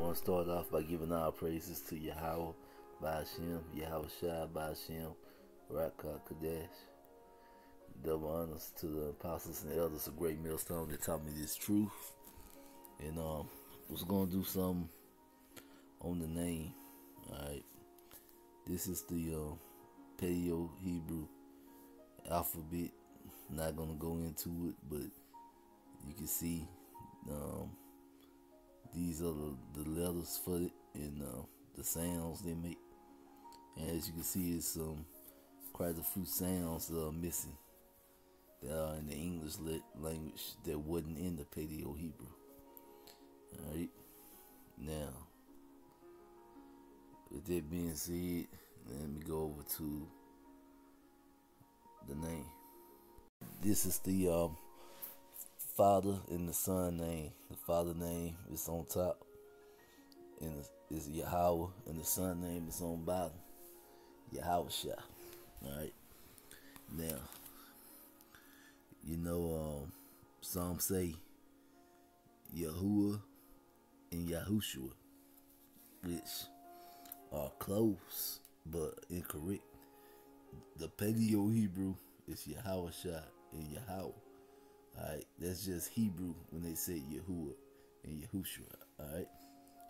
want to start off by giving our praises to Yahweh, Ba'ashem, Yahawashi, Ba'ashem, Rakha Kadesh. Double honors to the apostles and elders of Great Millstone that taught me this truth. And was going to do something on the name. Alright. This is the Paleo-Hebrew alphabet. Not going to go into it, but you can see these are the letters for it and the sounds they make. And as you can see, it's quite a few sounds that are missing that are in the English language that wasn't in the Paleo-Hebrew. Alright, now with that being said, let me go over to the name. This is the Father and the Son name. The Father name is on top, and it's Yahweh, and the Son name is on bottom, Yahawashi. Alright, now you know some say Yahuwah and Yahushua, which are close but incorrect. The Paleo-Hebrew is Yahawashi and Yahweh. Alright, that's just Hebrew when they say Yahuwah and Yahushua. Alright,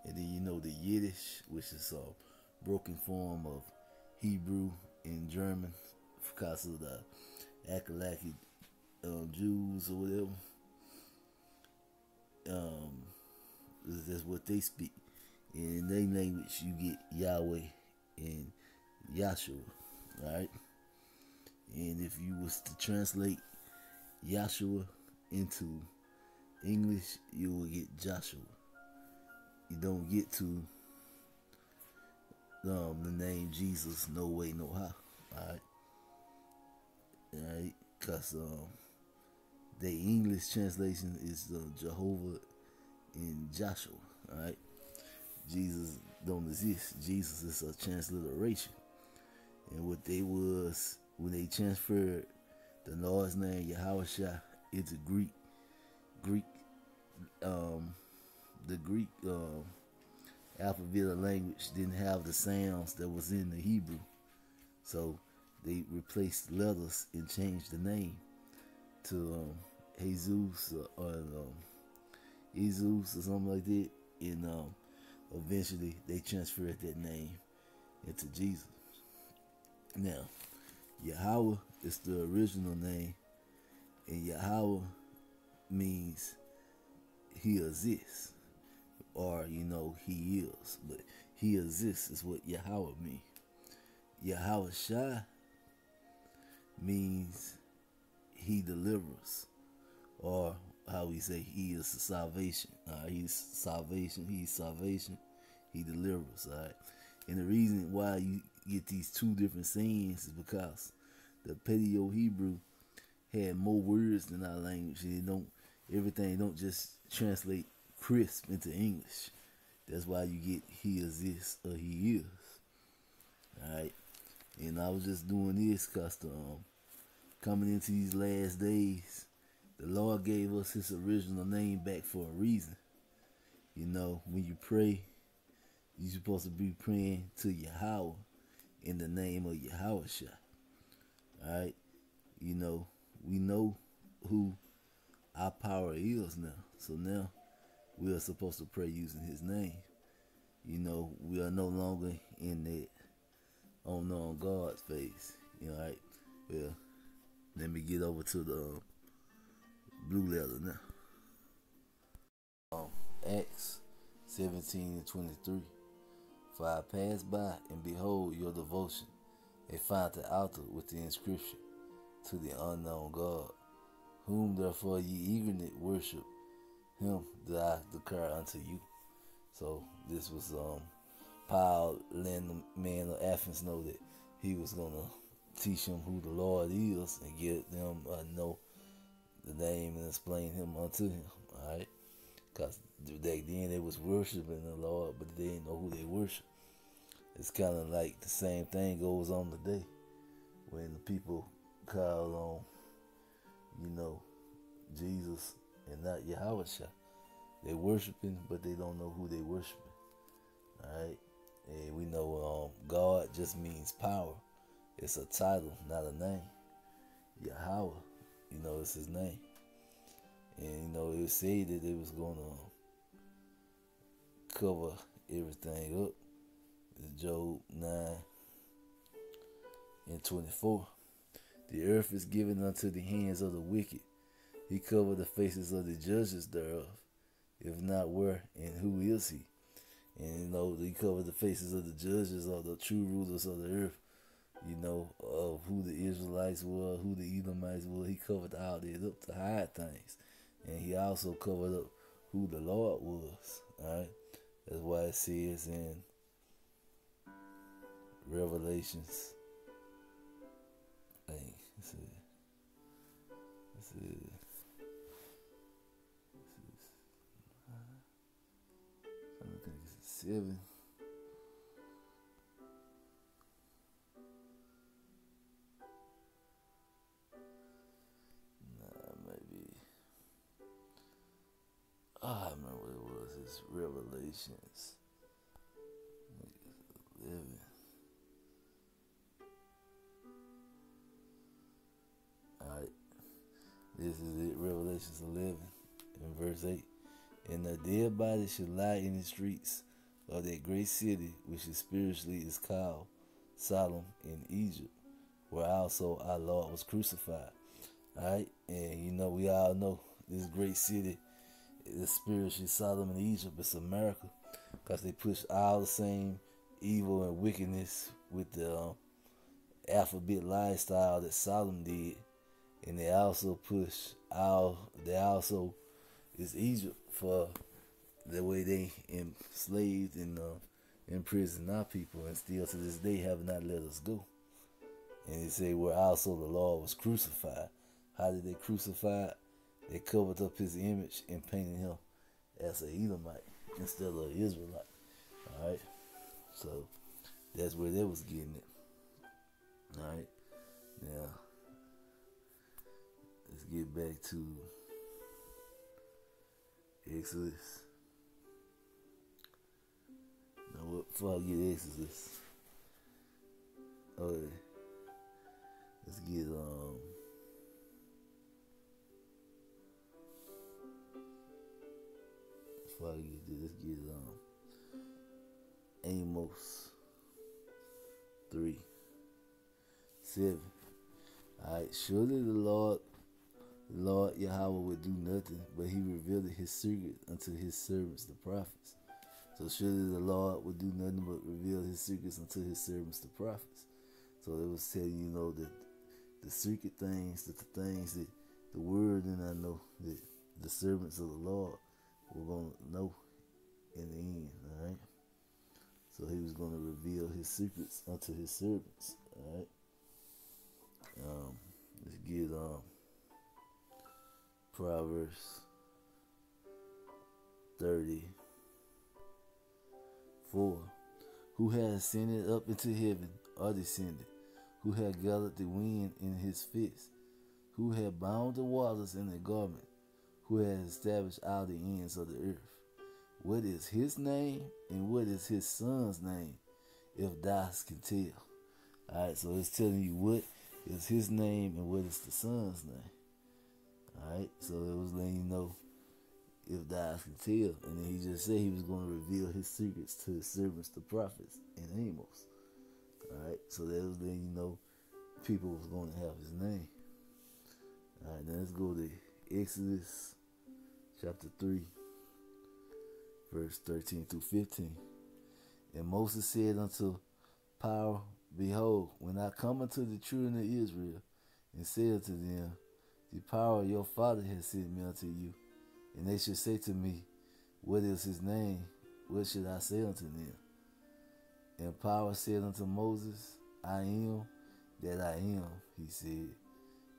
and then you know the Yiddish, which is a broken form of Hebrew and German because of the Akalaki Jews or whatever. That's what they speak. And in their language, you get Yahweh and Yahshua. Alright, and if you was to translate Yahshua into English, you will get Joshua. You don't get to the name Jesus no way, no how. Alright, because the English translation is Jehovah and Joshua. Alright, Jesus don't exist. Jesus is a transliteration. And what they was when they transferred the Lord's name Yahawashi into Greek, the Greek alphabet or language didn't have the sounds that was in the Hebrew, so they replaced letters and changed the name to Jesus or Jesus or something like that, and eventually they transferred that name into Jesus. Now, Yahweh is the original name, and Yahweh means he exists, or he is, but he exists is what Yahweh means. Yahawashi means he delivers, or how we say he is salvation. He's salvation, he delivers. Alright, and the reason why you get these two different sayings is because the Paleo-Hebrew had more words than our language. Everything don't just translate crisp into English. That's why you get he exists or he is. Alright, and I was just doing this because coming into these last days, the Lord gave us his original name back for a reason. When you pray, you're supposed to be praying to Yahweh in the name of Yahawashi. Alright, we know who our power is now. So now we are supposed to pray using his name. We are no longer in that unknown God's phase. Alright, well, let me get over to the blue letter now. Acts 17:23. For I passed by, and behold your devotion, and found the altar with the inscription, to the unknown God, whom therefore ye eagerly worship, him that I declare unto you. So this was Paul letting the man of Athens know that he was going to teach him who the Lord is and get them know the name and explain him unto him. Alright, because back then they was worshiping the Lord, but they didn't know who they worship. It's kind of like the same thing goes on today when the people call on, Jesus and not Yahawashi. They worshiping, but they don't know who they worshiping. Alright? And we know God just means power. It's a title, not a name. Yahweh, it's his name. And it was said that it was gonna cover everything up. Job 9:24. The earth is given unto the hands of the wicked. He covered the faces of the judges thereof. If not, where and who is he? And he covered the faces of the judges, or the true rulers of the earth, of who the Israelites were, who the Edomites were. He covered all that up to hide things. And he also covered up who the Lord was. Alright? That's why it says in Revelations. I think it's 7. Maybe. I remember what it was. It's Revelations 11. Alright. This is it. Revelations 11 and verse 8. And the dead body should lie in the streets of that great city, which is spiritually is called Sodom in Egypt, where also our Lord was crucified. Alright, and we all know this great city is spiritually Sodom in Egypt. It's America, because they push all the same evil and wickedness with the alphabet lifestyle that Sodom did, and they also is Egypt for the way they enslaved and imprisoned our people, and still to this day have not let us go. And they say where also the Lord was crucified. How did they crucify? They covered up his image and painted him as an Edomite instead of an Israelite. Alright? So that's where they was getting it. Alright? Now let's get back to Exodus. Now, before I get Exodus, okay, let's get before I get this, let's get Amos 3:7. Alright, surely the Lord Yahweh would do nothing, but he revealed his secret unto his servants the prophets. So surely the Lord would do nothing but reveal his secrets unto his servants the prophets. So it was telling that the secret things, the things that the word and I know that the servants of the Lord were going to know in the end. Alright. So he was going to reveal his secrets unto his servants. Alright. Let's get Proverbs 30:4. Who has ascended up into heaven or descended? Who had gathered the wind in his fist? Who had bound the waters in a garment? Who has established all the ends of the earth? What is his name and what is his son's name, if thou can tell? Alright, so it's telling you what is his name and what is the son's name. Alright, so it was letting you know if thou can tell. And then he just said he was going to reveal his secrets to his servants, the prophets, in Amos. Alright, so that was letting you know people was going to have his name. Alright, now let's go to Exodus chapter 3, verse 13-15. And Moses said unto Pharaoh, behold, when I come unto the children of Israel, and say unto them, the power of your father has sent me unto you, and they should say to me, what is his name? What should I say unto them? And Pharaoh said unto Moses, I am that I am, he said.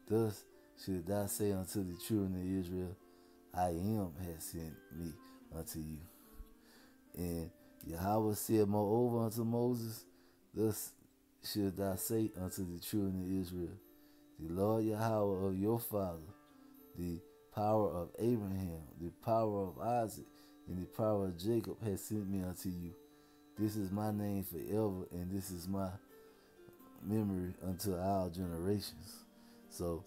Thus should thou say unto the children of Israel, I am has sent me unto you. And Yahweh said moreover unto Moses, thus should thou say unto the children of Israel, the Lord Yahweh of your father, the power of Abraham, the power of Isaac, and the power of Jacob has sent me unto you. this is my name forever, and this is my memory unto our generations. So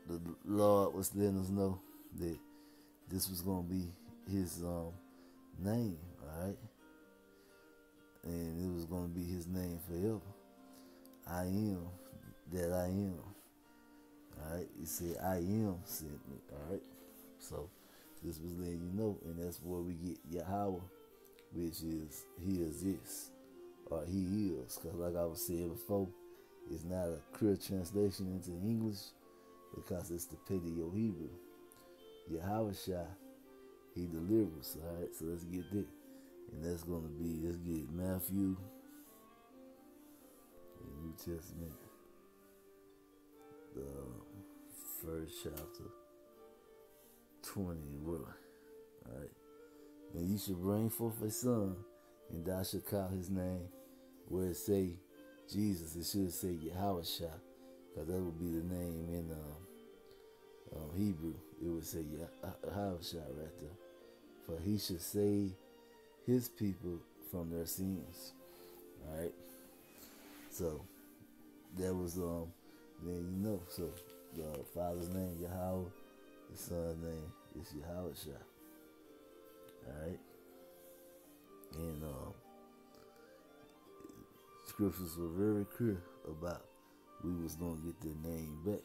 the Lord was letting us know that this was going to be his name, alright? And it was going to be his name forever. I am that I am. Alright, he said, I am sent me. Alright, so this was letting you know, and that's where we get Yahweh, which is he exists, or he is. Because, like I was saying before, it's not a clear translation into English because it's the Paleo Hebrew. Yahawashi, he delivers. Alright, so let's get that. And that's going to be, let's get Matthew, the New Testament, the first chapter, 20 and what? Alright. And you shall bring forth a son, and thou shalt call his name, where it say Jesus, it should say Yahawashi, because that would be the name in Hebrew. It would say Yahawashi right there. For he should save his people from their sins. Alright. So that was then you know. So the Father's name Yahweh, the Son's name is Yahawashi. Alright. And scriptures were very clear about we was gonna get their name back.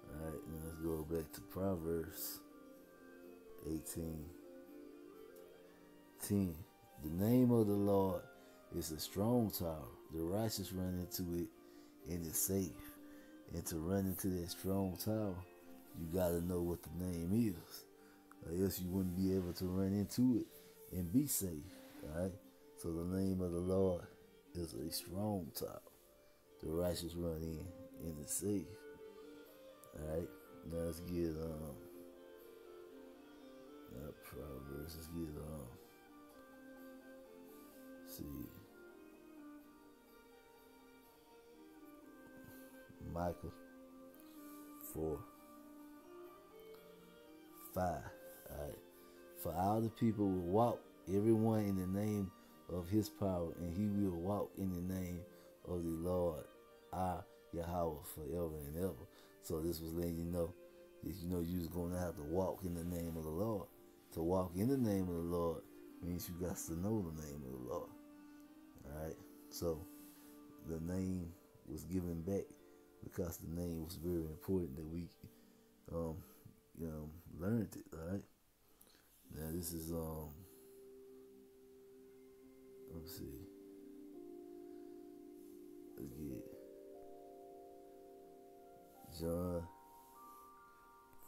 Alright, and let's go back to Proverbs 18:10. The name of the Lord is a strong tower. The righteous run into it and is safe. And to run into that strong tower, you gotta know what the name is, or else you wouldn't be able to run into it and be safe. Alright, so the name of the Lord is a strong tower. The righteous run in and is safe. Alright, now let's get Proverbs. Let's get see, Micah 4:5. Alright, for all the people will walk, everyone in the name of his power, and he will walk in the name of the Lord our Yahweh forever and ever. So this was letting you know that you was going to have to walk in the name of the Lord. To walk in the name of the Lord means you got to know the name of the Lord. Alright, so the name was given back because the name was very important that we learned it. Alright, now this is let's see, let's get John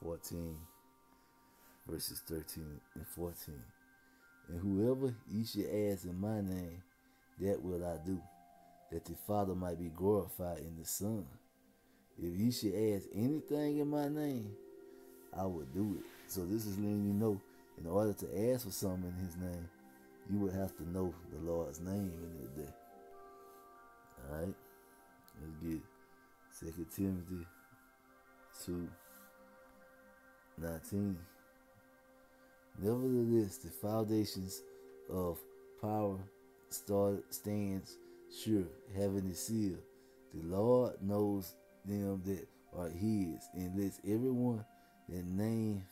14 verses 13 and 14. And whoever ye should ask in my name, that will I do, that the Father might be glorified in the Son. If ye should ask anything in my name, I will do it. So this is letting you know, in order to ask for something in his name, you would have to know the Lord's name in that day. Alright, let's get 2 Timothy 2:19. Nevertheless, the foundations of power stands sure, having a seal. The Lord knows them that are his, and lets everyone that name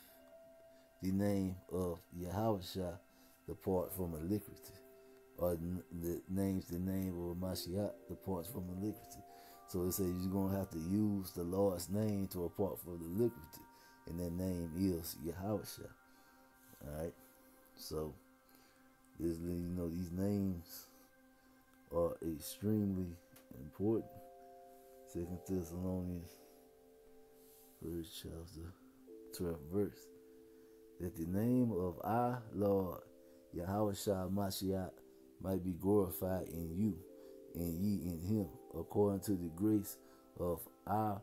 the name of Yahawashi depart from iniquity, or that names the name of Mashiach departs from iniquity. So it says you're going to have to use the Lord's name to depart from iniquity, and that name is Yahawashi. Alright, so this letting you know these names are extremely important. 2 Thessalonians 1st chapter 12th verse. That the name of our Lord Yahawashi Mashiach might be glorified in you, and ye in him, according to the grace of our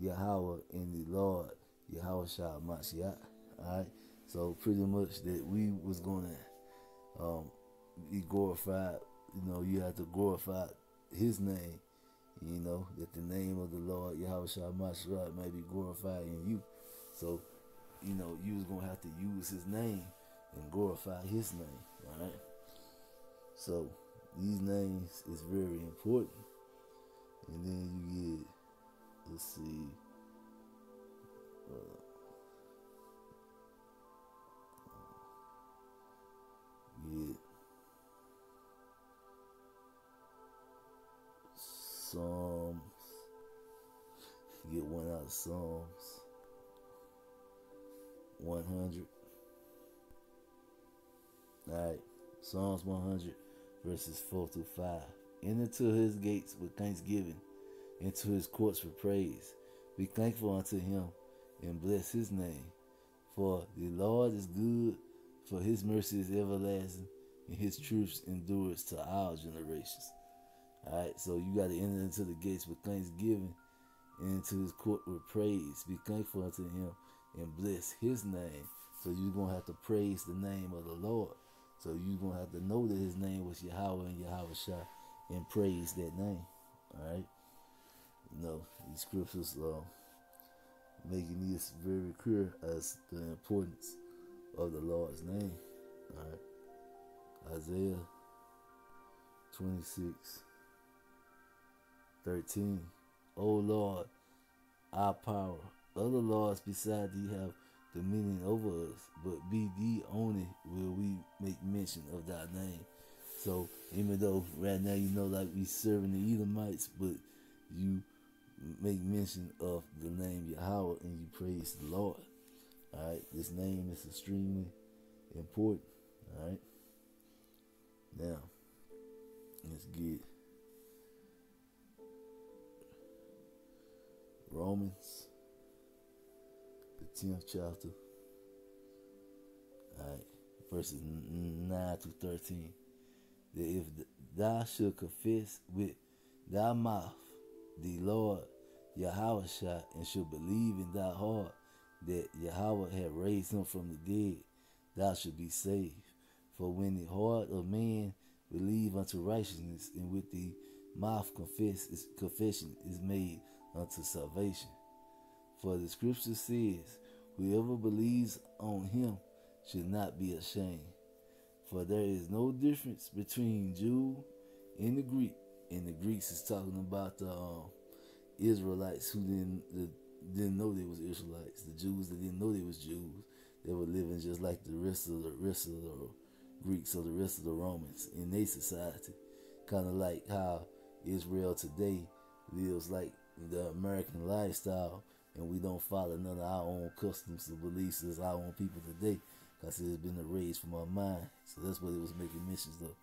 Yahweh and the Lord Yahawashi Mashiach. Alright, so pretty much that we was gonna be glorified. You have to glorify his name. That the name of the Lord Yahawashi Mashiach may be glorified in you. So you was gonna have to use his name and glorify his name. Alright, So these names is very important. And then you get, let's see, get Psalms. Get one out of Psalms 100. Alright, Psalms 100, verses 4 through 5. Enter to his gates with thanksgiving, into his courts with praise. Be thankful unto him, and bless his name. For the Lord is good, for his mercy is everlasting, and his truth endures to all generations. Alright, so you got to enter into the gates with thanksgiving, and into his court with praise. Be thankful unto him, and bless his name. So you're going to have to praise the name of the Lord. So you're going to have to know that his name was Yahweh and Yahawashi, and praise that name. Alright? You know, these scriptures making this very clear as the importance of the Lord's name. Alright? Isaiah 26:13. O Lord, our power, other lords beside thee have dominion over us, but be thee only will we make mention of thy name. So even though right now you know like we serving the Edomites, but you make mention of the name Yahweh and you praise the Lord. Alright, this name is extremely important. Alright. Now, let's get Romans, the 10th chapter. Alright, verses 9 through 13. That if thou should confess with thy mouth the Lord Yahawashi, and should believe in thy heart that Yahweh had raised him from the dead, thou should be saved. For when the heart of man believe unto righteousness, and with the mouth confession is made unto salvation. For the scripture says, whoever believes on him should not be ashamed. For there is no difference between Jew and the Greek. And the Greeks is talking about the Israelites who didn't know they was Israelites. The Jews that didn't know they was Jews. They were living just like the rest of the Greeks or the rest of the Romans in their society. Kind of like how Israel today lives like the American lifestyle, and we don't follow none of our own customs or beliefs as our own people today, because it has been erased from our mind. So that's what it was making mentions of.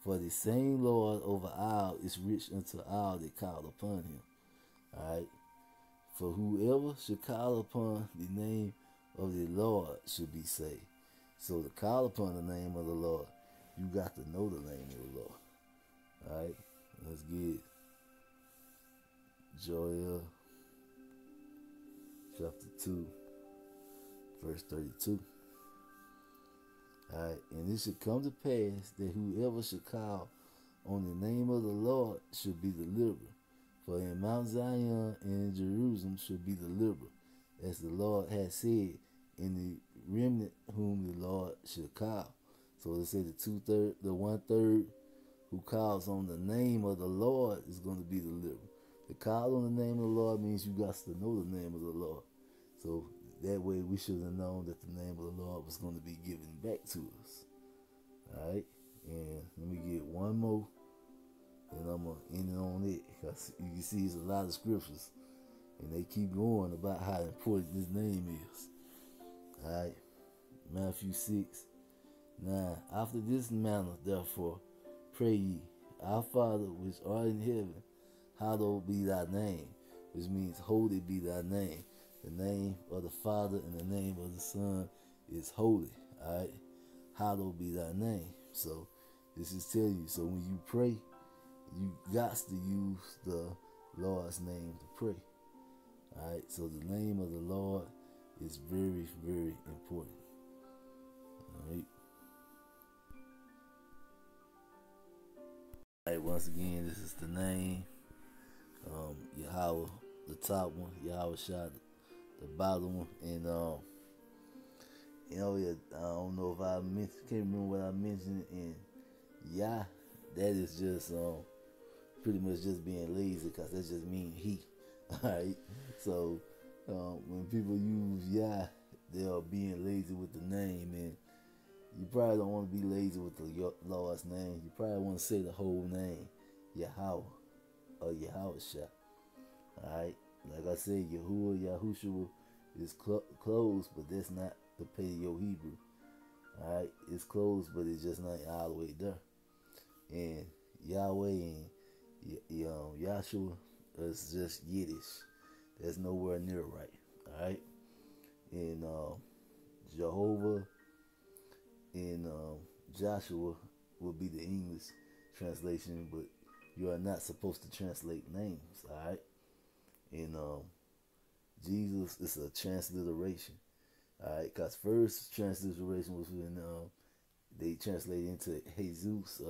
For the same Lord over all is rich unto all that call upon him. Alright? For whoever should call upon the name of the Lord should be saved. So to call upon the name of the Lord, you got to know the name of the Lord. Alright? Let's get Joel chapter 2, verse 32. Alright, and it should come to pass that whoever should call on the name of the Lord should be delivered. For in Mount Zion and in Jerusalem should be delivered, as the Lord has said, in the remnant whom the Lord should call. So they say the 1/3 who calls on the name of the Lord is going to be delivered. To call on the name of the Lord means you got to know the name of the Lord. So that way we should have known that the name of the Lord was going to be given back to us. Alright? And let me get one more, and I'm going to end it on it, because you can see there's a lot of scriptures, and they keep going about how important this name is. Alright? Matthew 6:9. After this manner, therefore, pray ye, our Father which art in heaven, hallowed be thy name, which means holy be thy name. The name of the Father and the name of the Son is holy. Alright? Hallowed be thy name. So this is telling you, so when you pray, you got to use the Lord's name to pray. Alright? So the name of the Lord is very, very important. Alright? Alright, once again, this is the name. Yahweh, the top one, Yahawashi, the bottom one, and I don't know if I can't remember what I mentioned in Yah, that is just pretty much just being lazy, because that just means he. Alright? So when people use Yah, they are being lazy with the name, and you probably don't want to be lazy with the Lord's name. You probably want to say the whole name, Yahweh or Yahawashi. Alright? Like I said, Yahuwah, Yahushua is close, but that's not the Paleo Hebrew. Alright? It's close, but it's just not all the way there. And Yahweh and Yahshua is just Yiddish. That's nowhere near right. Alright? And Jehovah and Joshua will be the English translation, but you are not supposed to translate names. Alright? And Jesus is a transliteration. Alright? Because first transliteration was when they translated into Jesus,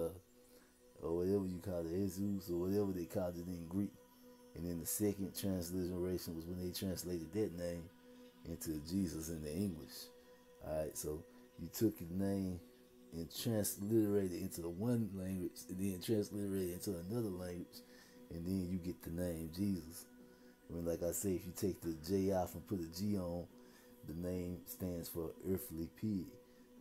or whatever you call it, Jesus, or whatever they called it in Greek. And then the second transliteration was when they translated that name into Jesus in the English. Alright, so you took his name and transliterated it into one language, and then transliterated it into another language, and then you get the name Jesus. I mean, like I say, if you take the J off and put a G on, the name stands for earthly pig.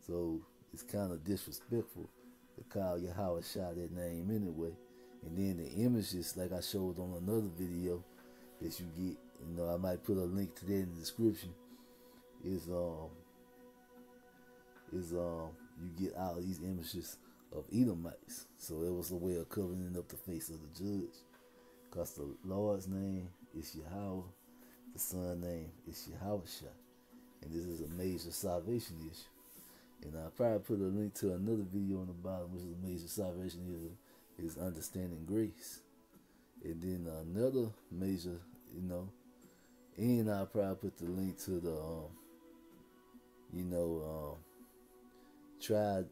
So it's kind of disrespectful to call Yahawashi that name anyway. And then the images, like I showed on another video that you get, I might put a link to that in the description, is you get all these images of Edomites. So it was a way of covering up the face of the judge. Because the Lord's name is Yahweh, the Son's name is Yahawashi. And this is a major salvation issue. And I'll probably put a link to another video on the bottom, which is a major salvation issue, is understanding grace. And then another major, and I'll probably put the link to the, try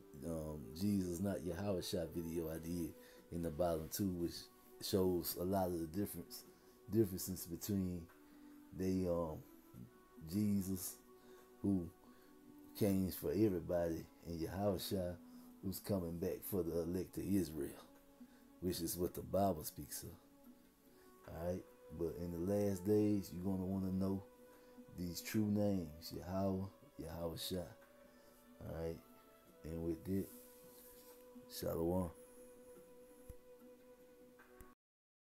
Jesus not Yahawashi video I did in the bottom too, which shows a lot of the differences between Jesus, who came for everybody, and Yahawashi, who's coming back for the elect of Israel, which is what the Bible speaks of. Alright? But in the last days, you're going to want to know these true names, Yahweh, Yahawashi. Alright? And with that, Shalom.